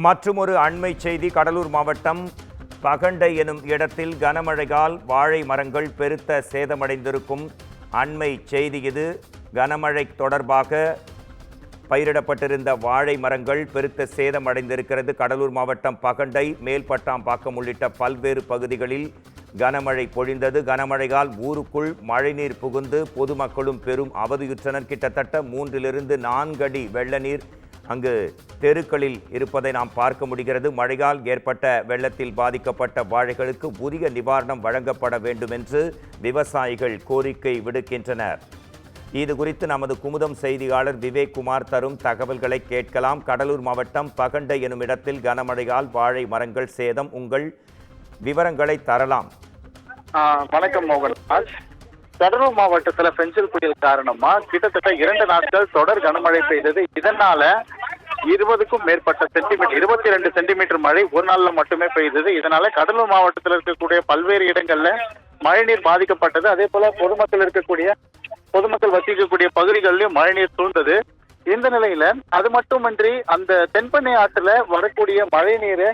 மற்றுமொரு அண்மை செய்தி. கடலூர் மாவட்டம் பகண்டை எனும் இடத்தில் கனமழையால் வாழை மரங்கள் பெருத்த சேதமடைந்திருக்கும் அண்மை செய்தி இது. கனமழை தொடர்பாக பயிரிடப்பட்டிருந்த வாழை மரங்கள் பெருத்த சேதமடைந்திருக்கிறது. கடலூர் மாவட்டம் பகண்டை, மேல்பட்டாம்பாக்கம் உள்ளிட்ட பல்வேறு பகுதிகளில் கனமழை பொழிந்தது. கனமழையால் ஊருக்குள் மழைநீர் புகுந்து பொதுமக்களும் பெரும் அவதியுற்றனர். கிட்டத்தட்ட 3 to 4 அடி வெள்ள நீர் அங்கு தெருக்களில் இருப்பதை நாம் பார்க்க முடிகிறது. மழையால் ஏற்பட்ட வெள்ளத்தில் பாதிக்கப்பட்ட வாழைகளுக்கு உரிய நிவாரணம் வழங்கப்பட வேண்டும் என்று விவசாயிகள் கோரிக்கை விடுக்கின்றனர். இது குறித்து நமது குமுதம் செய்தியாளர் விவேக்குமார் தரும் தகவல்களை கேட்கலாம். கடலூர் மாவட்டம் பகண்டை எனும் இடத்தில் கனமழையால் வாழை மரங்கள் சேதம். உங்கள் விவரங்களை தரலாம். வணக்கம் மோகன்ராஜ். கடலூர் மாவட்டத்துல பெஞ்சல் புயல் காரணமா கிட்டத்தட்ட 2 நாட்கள் தொடர் கனமழை பெய்தது. இதனால 20க்கும் மேற்பட்ட சென்டிமீட்டர் 22 சென்டிமீட்டர் மழை ஒரு நாள்ல மட்டுமே பெய்தது. இதனால கடலூர் மாவட்டத்தில் இருக்கக்கூடிய பல்வேறு இடங்கள்ல மழைநீர் பாதிக்கப்பட்டது. அதே போல பொதுமக்கள் வசிக்கக்கூடிய பகுதிகளிலும் மழைநீர் சூழ்ந்தது. இந்த நிலையில அது மட்டுமின்றி அந்த தென்பெண்ணை ஆற்றுல வரக்கூடிய மழை நீரை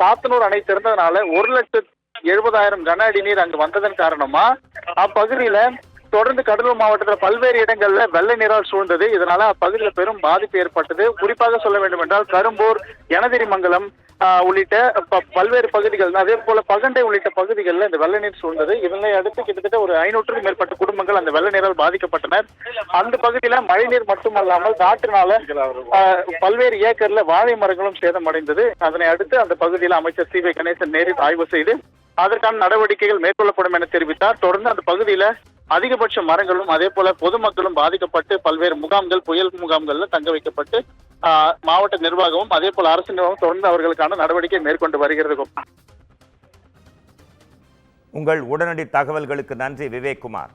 சாத்தனூர் அணை திறந்ததுனால 1,70,000 கன அடி நீர் அங்கு வந்ததன் காரணமா அப்பகுதியில தொடர்ந்து கடலூர் மாவட்டத்தில் பல்வேறு இடங்கள்ல வெள்ள நீரால் சூழ்ந்தது. இதனால அப்பகுதியில் பெரும் பாதிப்பு ஏற்பட்டது. குறிப்பாக சொல்ல வேண்டும் என்றால் கரும்பூர், யனதிரிமங்கலம் உள்ளிட்ட பல்வேறு பகுதிகள், அதே போல பகண்டை உள்ளிட்ட பகுதிகளில் இந்த வெள்ள நீர் சூழ்ந்தது. இதனை அடுத்து கிட்டத்தட்ட ஒரு 500க்கும் மேற்பட்ட குடும்பங்கள் அந்த வெள்ள நீரால் பாதிக்கப்பட்டனர். அந்த பகுதியில மழைநீர் மட்டுமல்லாமல் காற்றினால பல்வேறு ஏக்கர்ல வாழை மரங்களும் சேதமடைந்தது. அதனை அடுத்து அந்த பகுதியில் அமைச்சர் சி.வி. கணேசன் நேரில் ஆய்வு செய்து அதற்கான நடவடிக்கைகள் மேற்கொள்ளப்படும் என தெரிவித்தார். தொடர்ந்து அந்த பகுதியில அதிகபட்ச மரங்களும் அதே போல பொதுமக்களும் பாதிக்கப்பட்டு பல்வேறு முகாம்கள், புயல் முகாம்கள்ல தங்க வைக்கப்பட்டு மாவட்ட நிர்வாகமும் அதே போல அரசு நிர்வாகம் தொடர்ந்து அவர்களுக்கான நடவடிக்கை மேற்கொண்டு வருகிறது. உங்கள் உடனடி தகவல்களுக்கு நன்றி விவேக்குமார்.